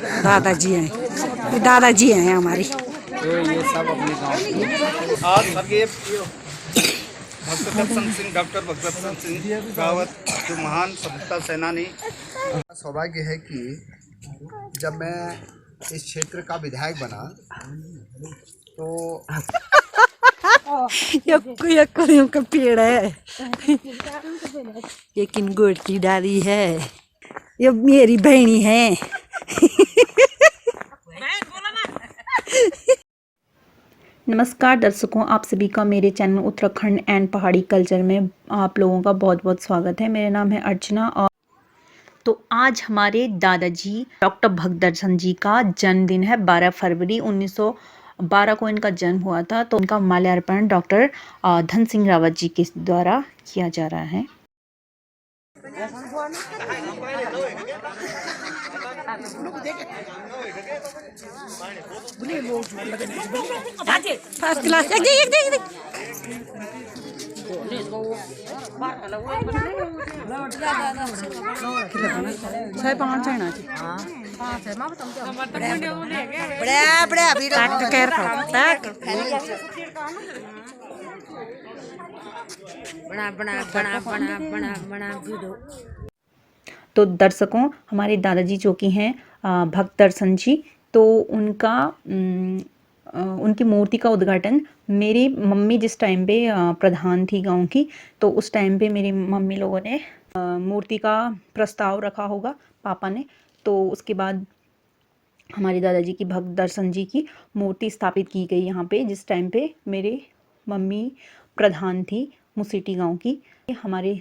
दादाजी हैं, दादाजी हैं हमारी। तो ये सब अपने गाँव आज स्वर्गीय भगत सिंह डॉक्टर भगत सिंह रावत जो महान स्वतंत्रता सेनानी। सौभाग्य है कि जब मैं इस क्षेत्र का विधायक बना तो ये कलियों का पेड़ है, ये किन गुड़ की डाली है, ये मेरी बहनी है। नमस्कार दर्शकों, आप सभी का मेरे चैनल उत्तराखंड एंड पहाड़ी कल्चर में आप लोगों का बहुत बहुत स्वागत है। मेरा नाम है अर्चना और तो आज हमारे दादाजी डॉक्टर भगदर्शन जी का जन्मदिन है। 12 फरवरी 1912 को इनका जन्म हुआ था। तो उनका माल्यार्पण डॉक्टर धन सिंह रावत जी के द्वारा किया जा रहा है। फर्स्ट क्लास तो दर्शकों, हमारे दादाजी जो कि हैं भगदर्शन जी, तो उनकी मूर्ति का उद्घाटन मेरी मम्मी जिस टाइम पे प्रधान थी गांव की, तो उस टाइम पे मेरी मम्मी लोगों ने मूर्ति का प्रस्ताव रखा होगा पापा ने। तो उसके बाद हमारे दादाजी की भगदर्शन जी की मूर्ति स्थापित की गई यहाँ पे, जिस टाइम पे मेरे मम्मी प्रधान थी मुसेटी गांव की। हमारे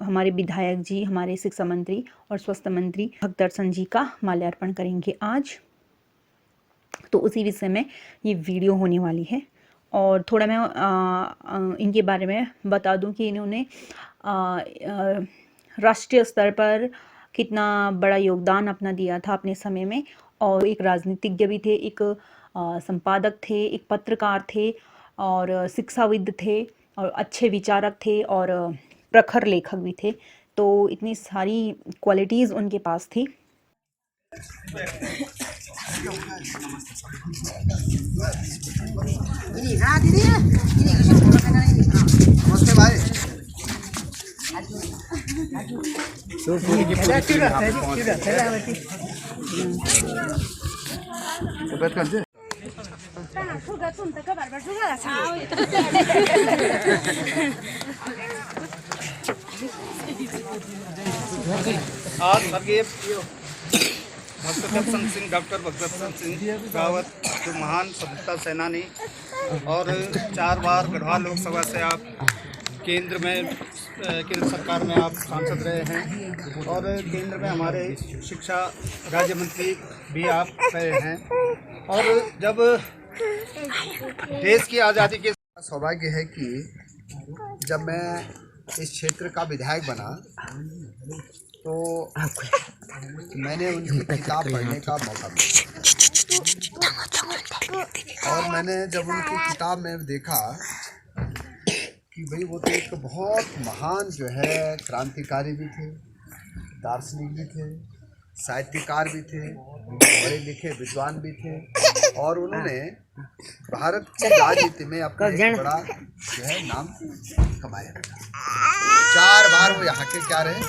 हमारे विधायक जी, हमारे शिक्षा मंत्री और स्वास्थ्य मंत्री भगदर्शन जी का माल्यार्पण करेंगे आज। तो उसी विषय में ये वीडियो होने वाली है। और थोड़ा मैं इनके बारे में बता दूं कि इन्होंने राष्ट्रीय स्तर पर कितना बड़ा योगदान अपना दिया था अपने समय में। और एक राजनीतिज्ञ भी थे, एक संपादक थे, एक पत्रकार थे और शिक्षाविद थे और अच्छे विचारक थे और प्रखर लेखक भी थे। तो इतनी सारी क्वालिटीज़ उनके पास थी। नमस्ते भाई। आज स्वर्गीय भगत सिंह डॉक्टर भगत सिंह रावत जो महान स्वतंत्रता सेनानी और 4 बार गढ़वाल लोकसभा से आप केंद्र सरकार में आप सांसद रहे हैं और केंद्र में हमारे शिक्षा राज्य मंत्री भी आप रहे हैं। और जब देश की आज़ादी के सौभाग्य है कि जब मैं इस क्षेत्र का विधायक बना तो मैंने उनकी किताब पढ़ने का मौका मिला। और मैंने जब उनकी किताब में देखा कि भाई वो तो एक बहुत महान जो है क्रांतिकारी भी थे, दार्शनिक भी थे, साहित्यकार भी थे, पढ़े लिखे विद्वान भी थे और उन्होंने भारत की राजनीति में अपना एक बड़ा जो है नाम कमाया। 4 बार वो यहाँ के क्या रहे,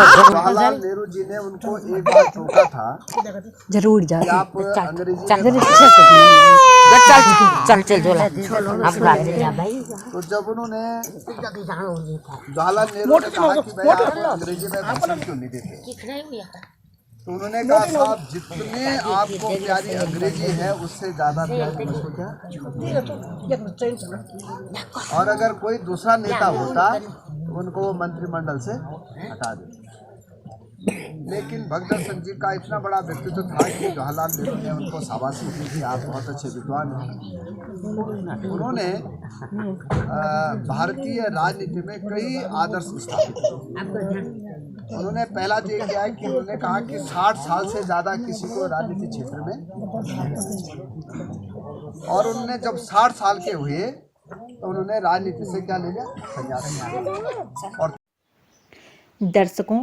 जवाहरलाल नेहरू जी ने उनको एक बार टोका था, जरूर जा आप अंग्रेजी तो जब उन्होंने जवाहरलाल नेहरू ने कहा कि भाई आप अंग्रेजी में भाषण क्यों नहीं देते, तो उन्होंने कहा साहब जितने आपको प्यारी अंग्रेजी है उससे ज़्यादा प्यारी मुझको क्या। और अगर कोई दूसरा नेता होता तो उनको मंत्रिमंडल से हटा दे। लेकिन भगदर्शन जी का इतना बड़ा व्यक्तित्व था कि जवाहरलाल नेहरू ने उनको शाबाशी दी थी, आप बहुत अच्छे विद्वान हैं। उन्होंने भारतीय राजनीति में कई आदर्श स्थापित किए। उन्होंने पहला तो ये किया है कि उन्होंने कहा कि 60 साल से ज़्यादा किसी को राजनीति क्षेत्र में, और उन्होंने जब 60 साल के हुए तो उन्होंने राजनीति से क्या ले लिया, संन्यास। और दर्शकों,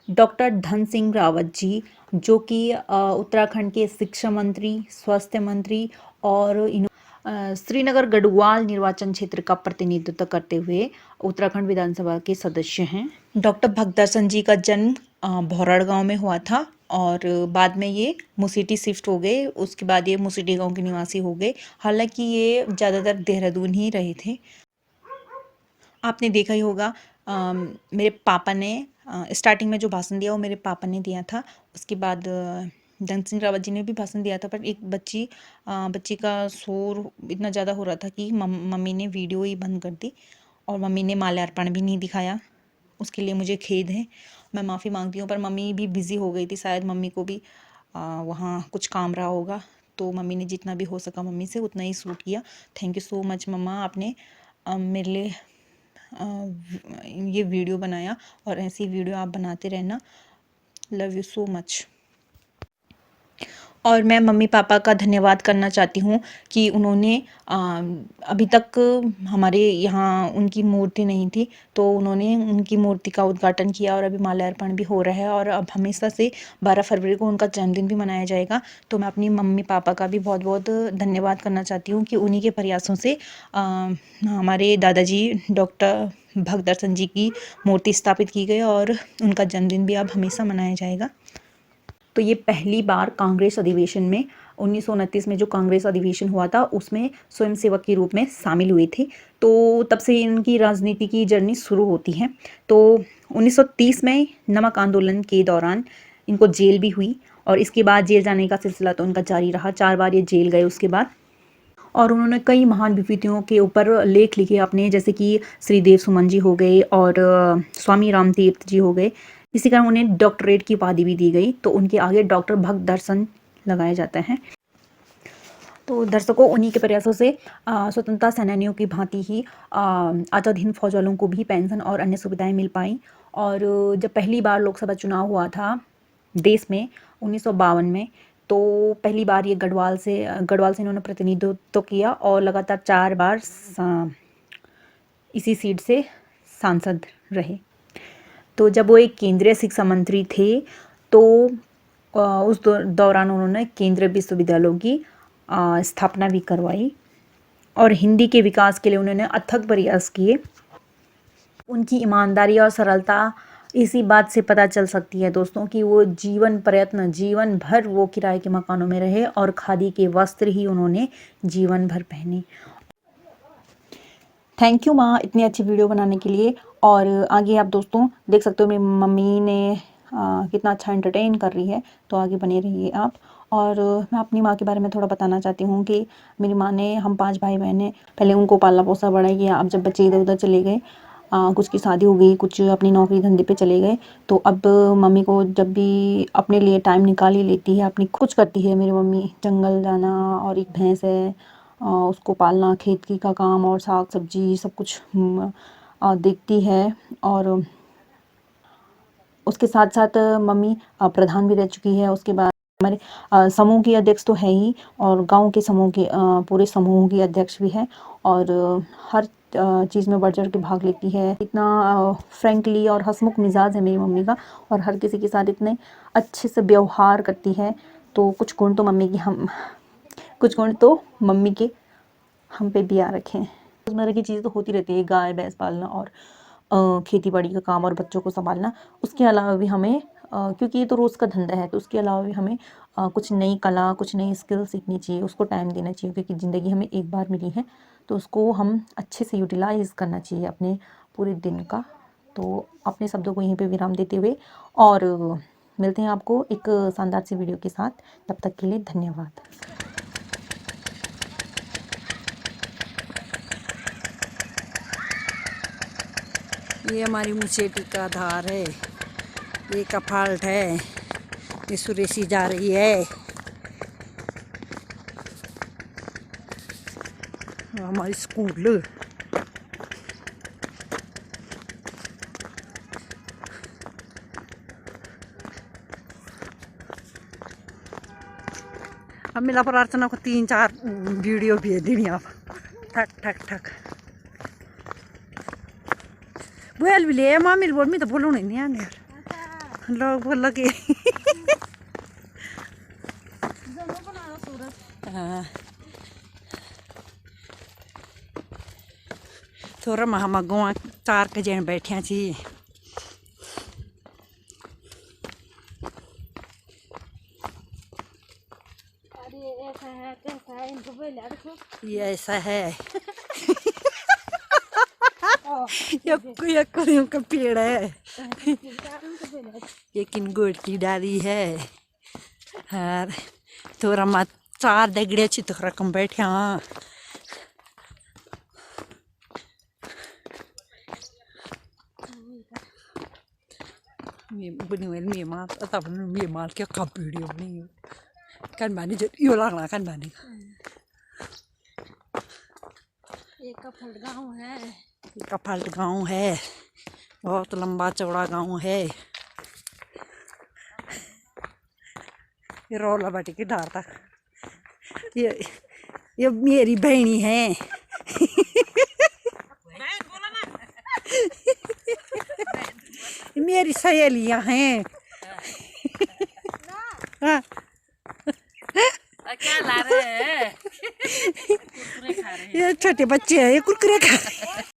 डॉक्टर धन सिंह रावत जी, जो कि उत्तराखंड के शिक्षा मंत्री, स्वास्थ्य मंत्री और श्रीनगर गढ़वाल निर्वाचन क्षेत्र का प्रतिनिधित्व करते हुए उत्तराखंड विधानसभा के सदस्य हैं। डॉक्टर भगदर्शन जी का जन्म भौराड़ गांव में हुआ था और बाद में ये मुसीटी शिफ्ट हो गए। उसके बाद ये मुसीटी गांव के निवासी हो गए। हालांकि ये ज़्यादातर देहरादून ही रहे थे। आपने देखा ही होगा, मेरे पापा ने स्टार्टिंग में जो भाषण दिया वो मेरे पापा ने दिया था। उसके बाद धन सिंह रावत जी ने भी भाषण दिया था, पर एक बच्ची का शोर इतना ज़्यादा हो रहा था कि मम्मी ने वीडियो ही बंद कर दी और मम्मी ने माल्यार्पण भी नहीं दिखाया। उसके लिए मुझे खेद है, मैं माफ़ी मांगती हूँ। पर मम्मी भी बिज़ी हो गई थी, शायद मम्मी को भी वहाँ कुछ काम रहा होगा, तो मम्मी ने जितना भी हो सका मम्मी से उतना ही शूट किया। थैंक यू सो मच मम्मा, आपने मेरे लिए ये वीडियो बनाया और ऐसी वीडियो आप बनाते रहना। Love you so much. और मैं मम्मी पापा का धन्यवाद करना चाहती हूँ कि उन्होंने अभी तक हमारे यहाँ उनकी मूर्ति नहीं थी, तो उन्होंने उनकी मूर्ति का उद्घाटन किया और अभी माल्यार्पण भी हो रहा है और अब हमेशा से 12 फरवरी को उनका जन्मदिन भी मनाया जाएगा। तो मैं अपनी मम्मी पापा का भी बहुत बहुत धन्यवाद करना चाहती हूँ कि उन्हीं के प्रयासों से हमारे दादाजी डॉक्टर भगदर्शन जी की मूर्ति स्थापित की गई और उनका जन्मदिन भी अब हमेशा मनाया जाएगा। तो ये पहली बार कांग्रेस अधिवेशन में 1929 में जो कांग्रेस अधिवेशन हुआ था उसमें स्वयंसेवक के रूप में शामिल हुए थे। तो तब से इनकी राजनीति की जर्नी शुरू होती है। तो 1930 में नमक आंदोलन के दौरान इनको जेल भी हुई और इसके बाद जेल जाने का सिलसिला तो उनका जारी रहा। 4 बार ये जेल गए उसके बाद, और उन्होंने कई महान विभूतियों के ऊपर लेख लिखे अपने, जैसे कि श्रीदेव सुमन जी हो गए और स्वामी रामतीर्थ जी हो गए। इसी कारण उन्हें डॉक्टरेट की उपाधि भी दी गई। तो उनके आगे डॉक्टर भगदर्शन लगाया जाता है। तो दर्शकों, उन्हीं के प्रयासों से स्वतंत्रता सेनानियों की भांति ही आज़ाद हिंद फौज वालों को भी पेंशन और अन्य सुविधाएं मिल पाई। और जब पहली बार लोकसभा चुनाव हुआ था देश में 1952 में, तो पहली बार ये गढ़वाल से इन्होंने प्रतिनिधित्व किया और लगातार 4 बार इसी सीट से सांसद रहे। तो जब वो एक केंद्रीय शिक्षा मंत्री थे तो उस दौरान उन्होंने केंद्रीय विश्वविद्यालयों की स्थापना भी करवाई और हिंदी के विकास के लिए उन्होंने अथक प्रयास किए। उनकी ईमानदारी और सरलता इसी बात से पता चल सकती है दोस्तों कि वो जीवन भर वो किराए के मकानों में रहे और खादी के वस्त्र ही उन्होंने जीवन भर पहने। थैंक यू माँ, इतनी अच्छी वीडियो बनाने के लिए। और आगे आप दोस्तों देख सकते हो मेरी मम्मी ने कितना अच्छा एंटरटेन कर रही है, तो आगे बने रहिए आप। और मैं अपनी माँ के बारे में थोड़ा बताना चाहती हूँ कि मेरी माँ ने, हम 5 भाई बहन हैं, पहले उनको पाला पोसा बड़ा किया। अब जब बच्चे इधर उधर चले गए, कुछ की शादी हो गई, कुछ अपनी नौकरी धंधे पे चले गए, तो अब मम्मी को जब भी अपने लिए टाइम निकाल ही लेती है, अपनी कुछ करती है मेरी मम्मी। जंगल जाना और एक भैंस है उसको पालना, खेत की का काम और साग सब्जी सब कुछ देखती है। और उसके साथ साथ मम्मी प्रधान भी रह चुकी है। उसके बाद हमारे समूह की अध्यक्ष तो है ही, और गांव के समूह के पूरे समूह की अध्यक्ष भी है और हर चीज़ में बढ़ चढ़ के भाग लेती है। इतना फ्रेंकली और हंसमुख मिजाज है मेरी मम्मी का और हर किसी के साथ इतने अच्छे से व्यवहार करती है। तो कुछ गुण तो मम्मी के हम पे भी आ रखे हैं। रोज़मर्रा की चीज़ तो होती रहती है, गाय भैंस पालना और खेती बाड़ी का काम और बच्चों को संभालना। उसके अलावा भी हमें क्योंकि ये तो रोज़ का धंधा है, तो उसके अलावा भी हमें कुछ नई कला, कुछ नई स्किल सीखनी चाहिए, उसको टाइम देना चाहिए, क्योंकि ज़िंदगी हमें एक बार मिली है, तो उसको हम अच्छे से यूटिलाइज़ करना चाहिए अपने पूरे दिन का। तो अपने शब्दों को यहीं पे विराम देते हुए और मिलते हैं आपको एक शानदार सी वीडियो के साथ। तब तक के लिए धन्यवाद। ये हमारी मुसेटी का धार है, ये कफाल्ट है, ये सुरेशी जा रही है। हमारी स्कूल अब मिला प्रार्थना को 3-4 वीडियो भेज देनी आप। ठक ठक ठक बोल भी ले मामी बोल, मैं तो बोलूँ नहीं यार। लोग बोलो कि हाँ थोड़ा हम अगों 4 के जन बैठिया सी ये ऐसा है ये कलियों का पेड़ है ये किन गुड़ की डाली है और थोड़ा मत 4 दगड़े अच्छी थोड़ा कम बैठे हाँ बनी हुई मी मार तब मी मार क्या कब वीडियो बनी kan bani jadi yo lang kan bani एक कफल्ट गांव है बहुत लंबा चौड़ा गांव है ये रोला बाटी की धार तक ये मेरी बहनी है मेरी सहेलियां हैं हाँ क्या ला रहे हैं? कुरकुरे खा रहे हैं। ये छोटे बच्चे हैं ये कुरकुरे खा रहे हैं